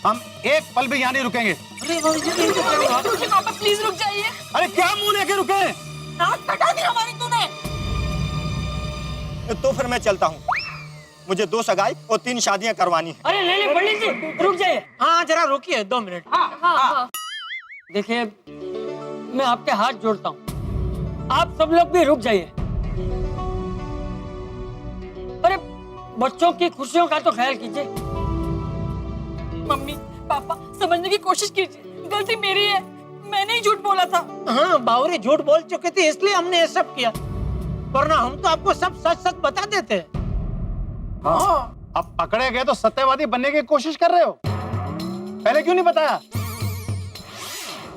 हम एक पल भी यहाँ नहीं रुकेंगे। अरे पापा प्लीज रुक जाइए। अरे क्या मुंह लेके रुके? नाक कटा दी हमारी तूने। तो फिर मैं चलता हूँ, मुझे 2 सगाई और 3 शादियां करवानी है। अरे नहीं पंडित जी रुक जाइए। हाँ जरा रुकिए 2 मिनट। हाँ। देखिए मैं आपके हाथ जोड़ता हूँ, आप सब लोग भी रुक जाइए। अरे बच्चों की खुशियों का तो ख्याल कीजिए। मम्मी पापा समझने की कोशिश कीजिए, गलती मेरी है, मैंने ही झूठ बोला था। हाँ बावरी झूठ बोल चुके थे इसलिए हमने ये सब किया, वरना हम तो आपको सब सच सच बता देते। हाँ, अब पकड़े गए तो सत्यवादी बनने की कोशिश कर रहे हो, पहले क्यों नहीं बताया?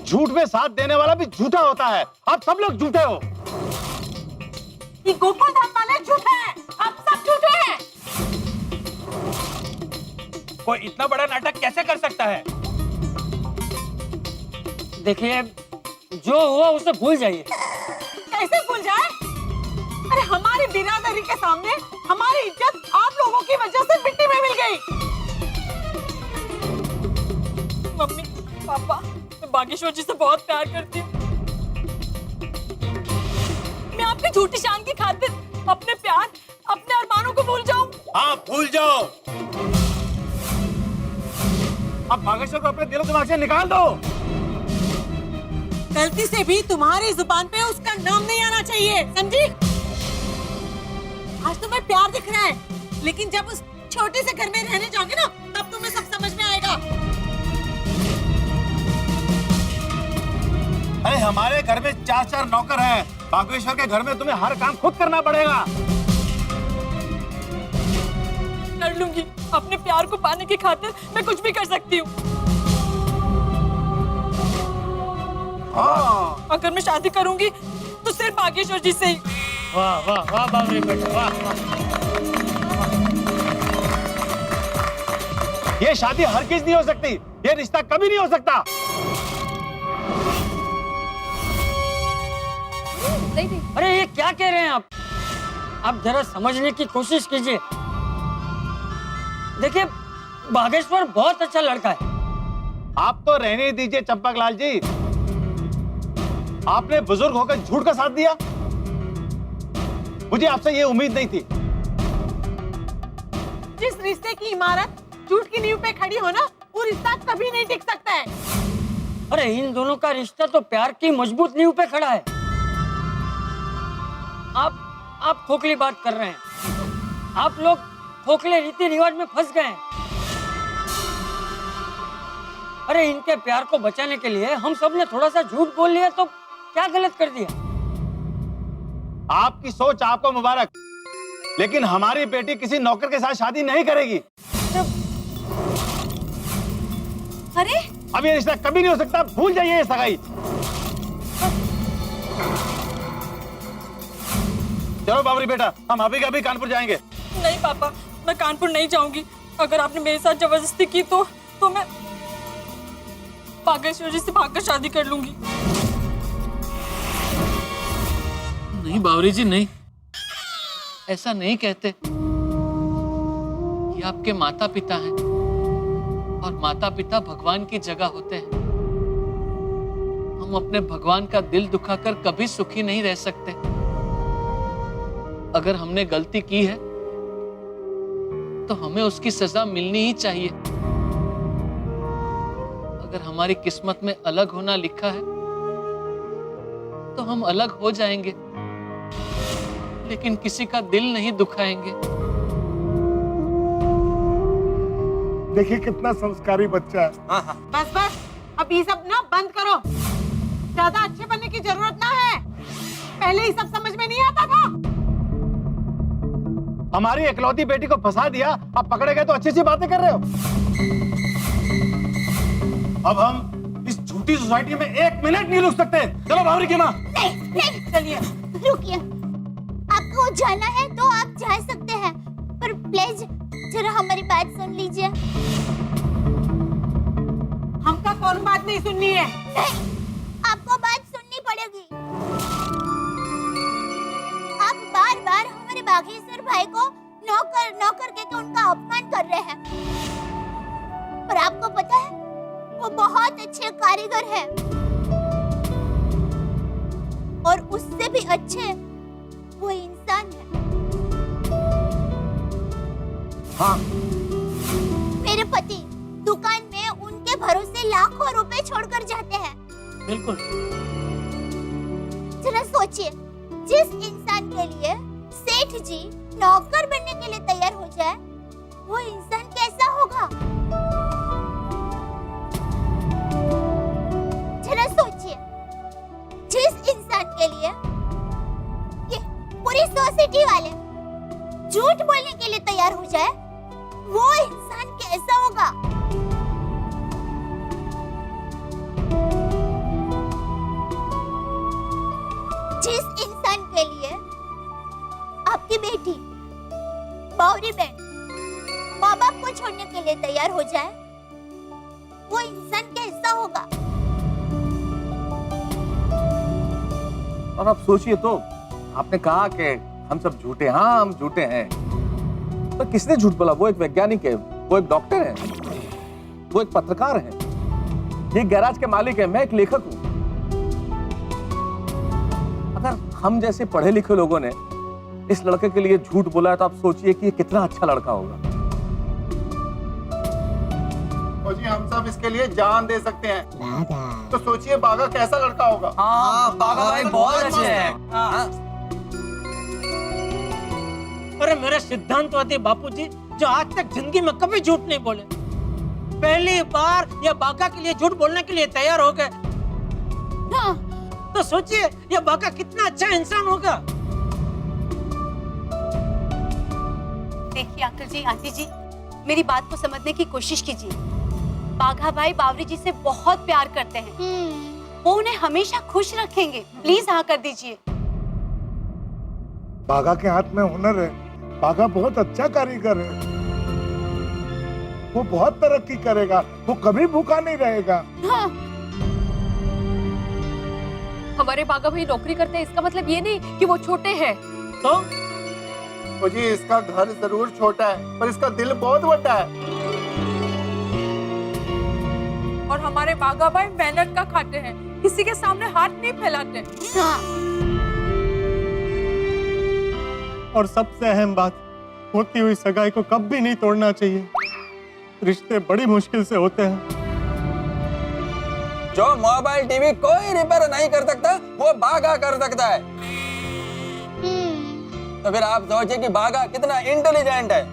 झूठ में साथ देने वाला भी झूठा होता है, आप सब लोग झूठे हो। ये गोकुल धाम वाले झूठे हैं, आप सब झूठे हैं। कोई इतना बड़ा नाटक कैसे कर सकता है? देखिए जो हुआ उसे भूल जाइए। कैसे भूल जाए? अरे हमारी बिरादरी के सामने हमारी इज्जत आप लोगों की वजह से मिट्टी में मिल गई। मम्मी पापा मैं बागेश्वर जी से बहुत प्यार करती हूँ। मैं आपकी झूठी शान की खातिर अपने प्यार अपने अरमानों को भूल जाऊं? हाँ भूल जाओ। अब बागेश्वर को अपने दिलो दिमाग से निकाल दो। गलती से भी तुम्हारी जुबान पे उसका नाम नहीं आना चाहिए, समझी? आज तुम्हें प्यार दिख रहा है, लेकिन जब उस छोटे से घर में रहने जाओगे ना, तब तुम्हें सब समझ में आएगा। अरे हमारे घर में 4 नौकर हैं, बागेश्वर के घर में तुम्हें हर काम खुद करना पड़ेगा। कर लूंगी, अपने प्यार को पाने की खातिर मैं कुछ भी कर सकती हूँ। हाँ। अगर मैं शादी करूंगी तो सिर्फ बागेश्वर जी से ही। वाह वाह वाह बावरी बेटा वाह वाह। ये शादी हरगिज नहीं हो सकती, ये रिश्ता कभी नहीं हो सकता। अरे ये क्या कह रहे हैं आप जरा समझने की कोशिश कीजिए। देखिए बागेश्वर बहुत अच्छा लड़का है। आप तो रहने दीजिए चंपक लाल जी, आपने बुजुर्ग होकर झूठ का साथ दिया, मुझे आपसे ये उम्मीद नहीं थी। जिस रिश्ते की इमारत झूठ की नींव पे खड़ी हो ना, वो रिश्ता कभी नहीं टिक सकता है। अरे इन दोनों का रिश्ता तो प्यार की मजबूत नींव पे खड़ा है। आप खोखली बात कर रहे हैं, आप लोग खोखले रीति रिवाज में फंस गए हैं। अरे इनके प्यार को बचाने के लिए हम सब ने थोड़ा सा झूठ बोल लिया तो क्या गलत कर दिया? आपकी सोच आपको मुबारक, लेकिन हमारी बेटी किसी नौकर के साथ शादी नहीं करेगी। अरे अब ये रिश्ता कभी नहीं हो सकता, भूल जाइए ये सगाई। चलो बाबरी बेटा, हम अभी के अभी कानपुर जाएंगे। नहीं पापा, मैं कानपुर नहीं जाऊंगी। अगर आपने मेरे साथ जबरदस्ती की तो मैं बागेश्वर जी से भागकर शादी कर लूंगी। नहीं बावरी जी नहीं, ऐसा नहीं कहते। ये आपके माता पिता हैं और माता पिता भगवान की जगह होते हैं। हम अपने भगवान का दिल दुखाकर कभी सुखी नहीं रह सकते। अगर हमने गलती की है तो हमें उसकी सजा मिलनी ही चाहिए। अगर हमारी किस्मत में अलग होना लिखा है तो हम अलग हो जाएंगे, लेकिन किसी का दिल नहीं दुखाएंगे। देखिए कितना संस्कारी बच्चा है। बस बस, अब ये सब ना बंद करो। ज्यादा अच्छे बनने की जरूरत ना है, पहले ही सब समझ में नहीं आता था। हमारी इकलौती बेटी को फंसा दिया, अब पकड़े गए तो अच्छी सी बातें कर रहे हो। अब हम इस झूठी सोसाइटी में 1 मिनट नहीं रुक सकते। चलो बाबरी की माँ। नहीं, चलिए रुकिए। आपको जाना है तो आप जा सकते हैं, पर प्लीज जरा हमारी बात सुन लीजिए। हमका कौन बात नहीं सुननी है? नहीं, आपको बात सुननी पड़ेगी। आप बार-बार हमारे बागेश्वर भाई को नौकर नौकर कहकर उनका अपमान कर रहे हैं। पर आपको पता है बहुत अच्छे कारीगर हैं और उससे भी अच्छे वो इंसान है। हाँ, मेरे पति दुकान में उनके भरोसे लाखों रुपए छोड़कर जाते हैं। बिल्कुल। जरा सोचिए, जिस इंसान के लिए सेठ जी नौकर बनने के लिए तैयार हो जाए, वो इंसान कैसा होगा? जरा सोचिए, जिस इंसान के लिए ये पूरी सोसाइटी वाले झूठ बोलने के लिए तैयार हो जाए, वो इंसान कैसा होगा? जिस इंसान के लिए आपकी बेटी बावरी बहन माँ बाप को छोड़ने के लिए तैयार हो जाए, वो इंसान कैसा होगा? और आप सोचिए तो, आपने कहा कि हम सब झूठे, हाँ हम झूठे हैं, तो किसने झूठ बोला? वो एक वैज्ञानिक है, वो एक डॉक्टर है, वो एक पत्रकार है, ये गैराज के मालिक है, मैं एक लेखक हूं। अगर हम जैसे पढ़े लिखे लोगों ने इस लड़के के लिए झूठ बोला है, तो आप सोचिए कि ये कितना अच्छा लड़का होगा। और जी हम सब इसके लिए जान दे सकते हैं। तो सोचिए बागा कैसा लड़का होगा। हाँ, बागा भाई बहुत अच्छे हैं। अरे मेरे सिद्धांतवादी बापूजी जो आज तक जिंदगी में कभी झूठ नहीं बोले, पहली बार ये बागा के लिए झूठ बोलने के लिए तैयार हो गए। हाँ। तो सोचिए ये बागा कितना अच्छा इंसान होगा। देखिए अंकल जी, आंटी जी, मेरी बात को समझने की कोशिश कीजिए। बाघा भाई बावरी जी से बहुत प्यार करते हैं, वो उन्हें हमेशा खुश रखेंगे। प्लीज हाँ कर दीजिए। बागा के हाथ में हुनर है, बागा बहुत अच्छा कारीगर है, वो बहुत तरक्की करेगा, वो कभी भूखा नहीं रहेगा। हाँ। हमारे बाघा भाई नौकरी करते हैं, इसका मतलब ये नहीं कि वो छोटे हैं। तो जी इसका घर जरूर छोटा है, पर इसका दिल बहुत बड़ा है। और हमारे बाघा भाई मेहनत का खाते हैं, किसी के सामने हाथ नहीं फैलाते। हाँ। और सबसे अहम बात, होती हुई सगाई को कभी भी नहीं तोड़ना चाहिए। रिश्ते बड़ी मुश्किल से होते हैं। जो मोबाइल टीवी कोई रिपेयर नहीं कर सकता, वो बागा कर सकता है। तो फिर आप सोचिए कि बागा कितना इंटेलिजेंट है।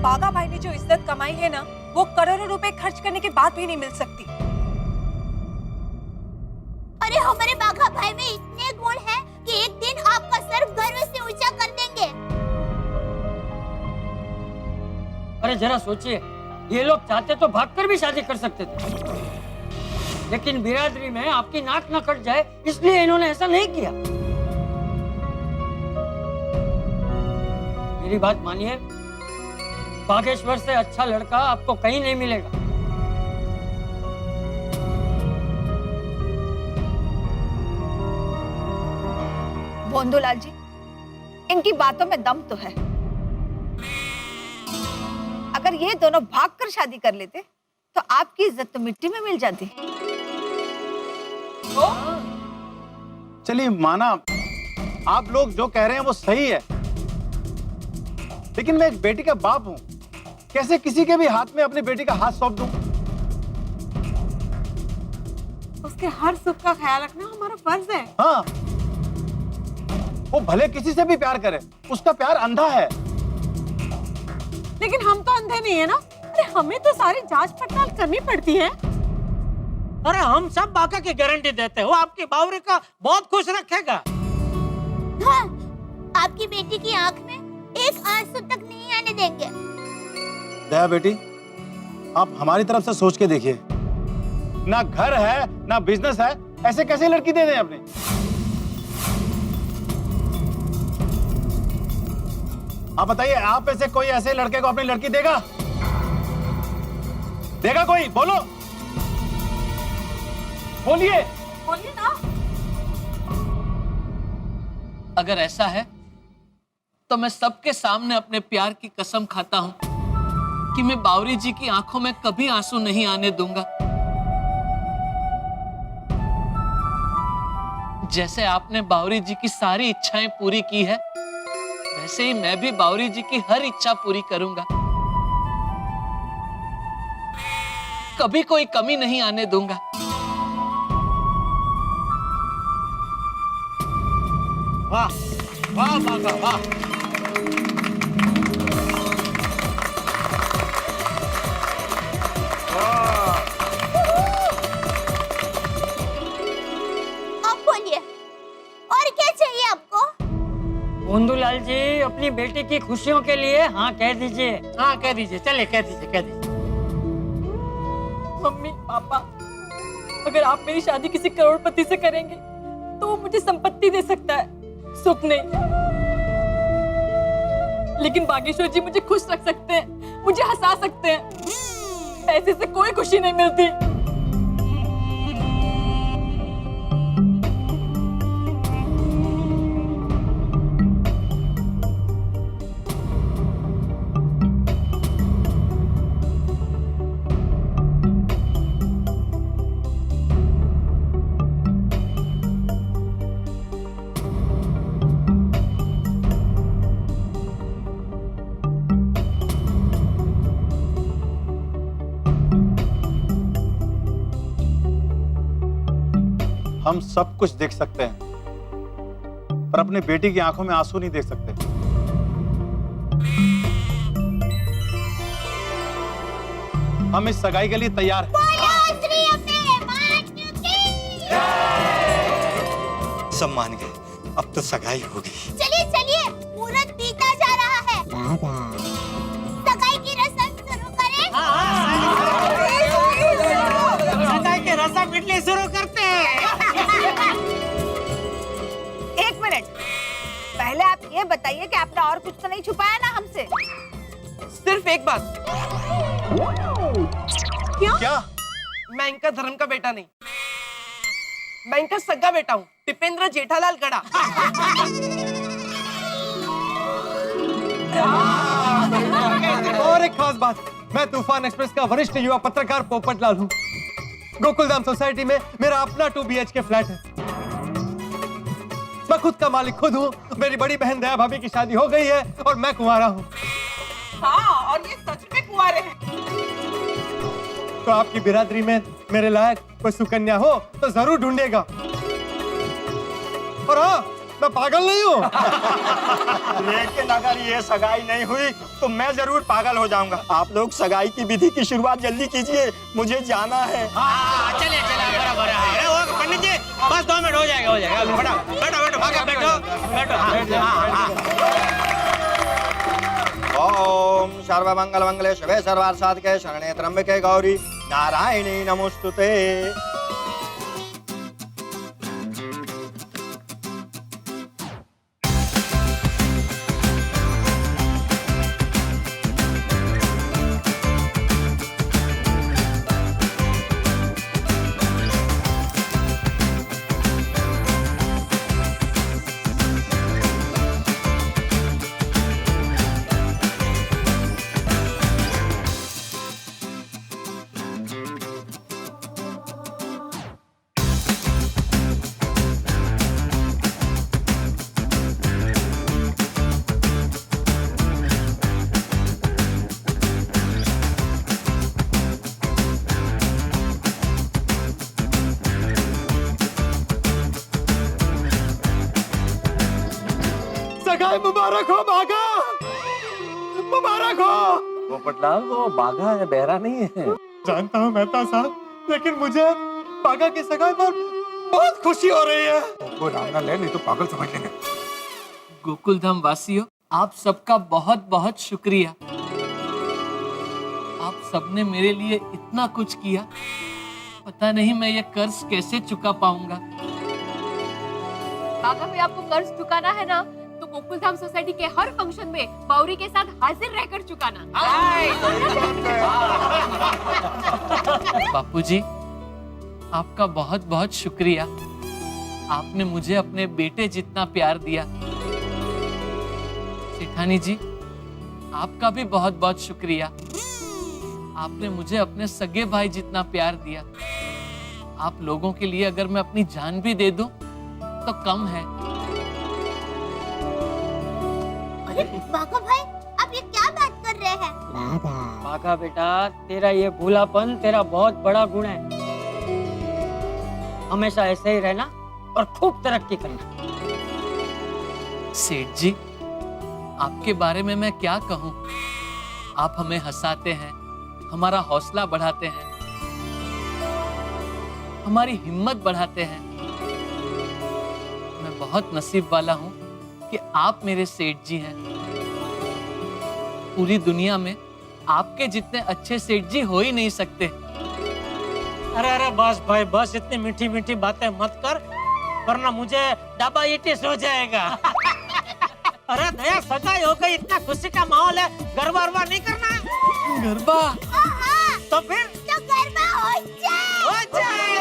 बाघा भाई ने जो इज्जत कमाई है ना, वो करोड़ों रुपए खर्च करने के बाद भी नहीं मिल सकती। अरे हमारे बाघा भाई में इतने गुण हैं कि एक दिन आपका सर गर्व से ऊंचा कर देंगे। अरे जरा सोचिए, ये लोग चाहते तो भागकर भी शादी कर सकते थे, लेकिन बिरादरी में आपकी नाक न कट जाए इसलिए इन्होंने ऐसा नहीं किया। मेरी बात मानिए, बागेश्वर से अच्छा लड़का आपको कहीं नहीं मिलेगा। भोंदूलाल जी, इनकी बातों में दम तो है। अगर ये दोनों भागकर शादी कर लेते तो आपकी इज्जत तो मिट्टी में मिल जाती। चलिए माना, आप लोग जो कह रहे हैं वो सही है, लेकिन मैं एक बेटी का बाप हूं, कैसे किसी के भी हाथ में अपनी बेटी का हाथ सौंप दूं? उसके हर सुख का ख्याल रखना हमारा फर्ज है। हाँ, वो भले किसी से भी प्यार करे, उसका प्यार अंधा है। लेकिन हम तो अंधे नहीं है ना। अरे हमें तो सारी जांच पड़ताल करनी पड़ती है। अरे हम सब बागा की गारंटी देते हैं, वो आपकी बावरी का बहुत खुश रखेगा। हाँ, आपकी बेटी की आंख में एक आंसू तक नहीं आने देंगे। दया बेटी, आप हमारी तरफ से सोच के देखिए, ना घर है ना बिजनेस है, ऐसे कैसे लड़की दे दें अपनी? आप बताइए, आप में से कोई ऐसे लड़के को अपनी लड़की देगा? देगा कोई? बोलो, बोलिए। बोलिए ना। अगर ऐसा है तो मैं सबके सामने अपने प्यार की कसम खाता हूं कि मैं बावरी जी की आंखों में कभी आंसू नहीं आने दूंगा। जैसे आपने बावरी जी की सारी इच्छाएं पूरी की है, वैसे ही मैं भी बावरी जी की हर इच्छा पूरी करूंगा। कभी कोई कमी नहीं आने दूंगा। वाह वाह बाघा वाह। अब बोलिए, और क्या चाहिए आपको? गोंदूलाल जी, अपनी बेटी की खुशियों के लिए हाँ कह दीजिए। हाँ कह दीजिए, चले कह दीजिए कह दीजिए। मम्मी पापा, अगर आप मेरी शादी किसी करोड़पति से करेंगे तो वो मुझे संपत्ति दे सकता है, सुख नहीं। लेकिन बागेश्वर जी मुझे खुश रख सकते हैं, मुझे हंसा सकते हैं। पैसे से कोई खुशी नहीं मिलती। हम सब कुछ देख सकते हैं, पर अपने बेटी की आंखों में आंसू नहीं देख सकते। हम इस सगाई के लिए तैयार हैं। सब मान गए, अब तो सगाई होगी। चलिए चलिए, मुहूर्त बीता जा रहा है। सगाई की रस्म शुरू करें। सगाई के रस्म मिटनी शुरू करते हैं। एक मिनट, पहले आप ये बताइए कि आपने और कुछ तो नहीं छुपाया ना हमसे? सिर्फ एक बात, क्या? मैं इनका धर्म का बेटा नहीं, मैं इनका सगा बेटा हूँ, टिपेंद्र जेठालाल गड़ा। और एक खास बात, मैं तूफान एक्सप्रेस का वरिष्ठ युवा पत्रकार पोपटलाल हूँ। गोकुलधाम सोसाइटी में मेरा अपना 2 BHK फ्लैट है। मैं खुद का मालिक खुद हूँ। मेरी बड़ी बहन दया भाभी की शादी हो गई है और मैं कुंवारा हूँ। हाँ, और ये सच में कुंवारे हैं। तो आपकी बिरादरी में मेरे लायक कोई सुकन्या हो तो जरूर ढूंढेगा। और हाँ, मैं पागल नहीं हूँ। लेकिन अगर ये सगाई नहीं हुई तो मैं जरूर पागल हो जाऊंगा। आप लोग सगाई की विधि की शुरुआत जल्दी कीजिए, मुझे जाना है। हाँ चलिए चलिए, बराबर है। अरे वो पंडित जी, बस 2 मिनट हो जाएगा हो जाएगा। बैठो बैठो बैठो, भागा बैठो बैठो। ओम सर्वमंगल मंगले शिवे सर्वार्थ साधके शरणे त्र्यंबके गौरी नारायणी नमोस्तुते। सगाई मुबारक हो बाघा, मुबारक हो। पोपटलाल, वो बाघा है, बहरा नहीं है। जानता हूँ मेहता साहब, लेकिन मुझे बाघा की सगाई पर बहुत खुशी हो रही है। वो राम ना ले, नहीं तो पागल समझ लेंगे। गोकुलधाम वासियों, आप सबका बहुत बहुत शुक्रिया। आप सबने मेरे लिए इतना कुछ किया, पता नहीं मैं ये कर्ज कैसे चुका पाऊंगा। बाघा भाई, आपको कर्ज चुकाना है ना, तो गोकुलधाम सोसाइटी के हर फंक्शन में बावरी के साथ हाजिर रहकर चुकाना। बापूजी, आपका बहुत बहुत शुक्रिया। आपने मुझे अपने बेटे जितना प्यार दिया। सेठानी जी, आपका भी बहुत बहुत शुक्रिया। आपने मुझे अपने सगे भाई जितना प्यार दिया। आप लोगों के लिए अगर मैं अपनी जान भी दे दूं तो कम है। अरे बाघा भाई, आप ये क्या बात कर रहे हैं? बाघा बेटा, तेरा ये भूलापन तेरा बहुत बड़ा गुण है। हमेशा ऐसे ही रहना और खूब तरक्की करना। सेठ जी, आपके बारे में मैं क्या कहूं? आप हमें हंसाते हैं, हमारा हौसला बढ़ाते हैं, हमारी हिम्मत बढ़ाते हैं। मैं बहुत नसीब वाला हूं कि आप मेरे सेठ जी हैं। पूरी दुनिया में आपके जितने अच्छे सेठ जी हो ही नहीं सकते। अरे अरे बस भाई बस, इतनी मीठी मीठी बातें मत कर, वरना मुझे डायबिटीज हो जाएगा। अरे दया, सगाई हो गई, इतना खुशी का माहौल है, गरबा वरबा नहीं करना है? गरबा? तो फिर तो गरबा हो जाए। हो जाए।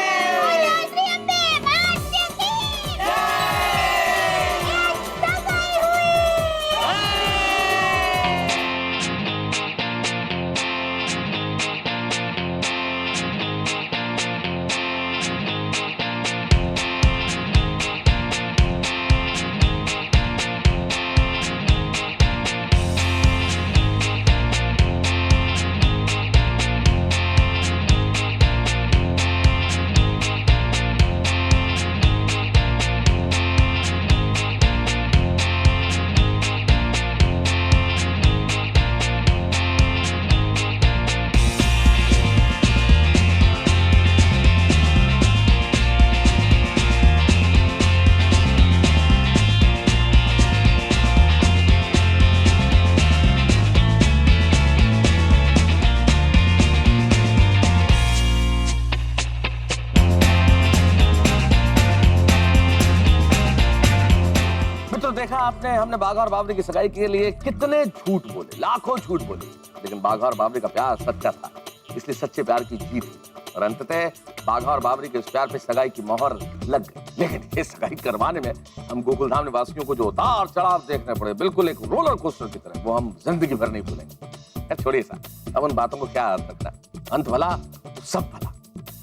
देखा आपने, हमने बाघा और बावरी की सगाई के लिए कितने झूठ बोले, लाखों झूठ बोले, लेकिन बाघा और बावरी का प्यार सच्चा था, इसलिए सच्चे प्यार की जीत हुई और अंततः बाघा और बावरी के इस प्यार पे सगाई की मोहर लग गई। लेकिन ये सगाई करवाने में हम गोकुलधाम निवासियों को जो उतार चढ़ाव देखने पड़े, बिल्कुल एक रोलर कोस्टर की तरह, वो हम जिंदगी भर नहीं भूलेंगे। छोड़िए सा, अब उन बातों को क्या अर्थ रखना है, अंत भला तो सब भला।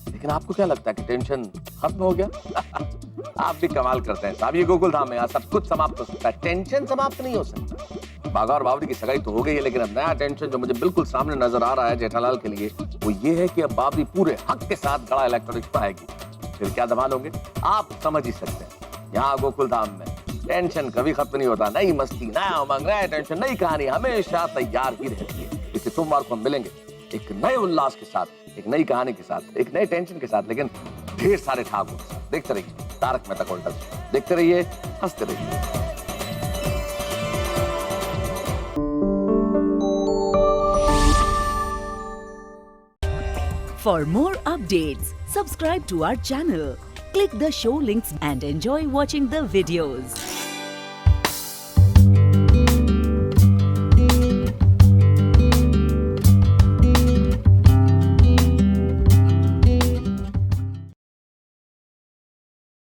लेकिन आपको क्या लगता है कि टेंशन खत्म हो गया? आप भी कमाल करते हैं साहब, ये गोकुलधाम में यहाँ सब कुछ समाप्त हो सकता है, टेंशन समाप्त नहीं हो सकता। बाघा और बावरी की सगाई तो हो गई है, लेकिन अब नया टेंशन जो मुझे बिल्कुल सामने नजर आ रहा है जेठालाल के लिए, वो ये है कि अब बावरी पूरे हक के साथ गड़ा इलेक्ट्रॉनिक्स पर आएगी। फिर क्या धमाल होंगे आप समझ ही सकते हैं। यहाँ गोकुलधाम में टेंशन कभी खत्म नहीं होता, नई मस्ती, नया उमंग, नया टेंशन, नई कहानी हमेशा तैयार ही रहती है। इसलिए सोमवार को हम मिलेंगे एक नए उल्लास के साथ, एक नई कहानी के साथ, एक नए टेंशन के साथ, लेकिन ढेर सारे ठाकुर के साथ। देखते रहिए तारक मेहता का उल्टा चश्मा, देखते रहिए, हंसते रहिए। For more updates, subscribe to our channel, click the show links and enjoy watching the videos.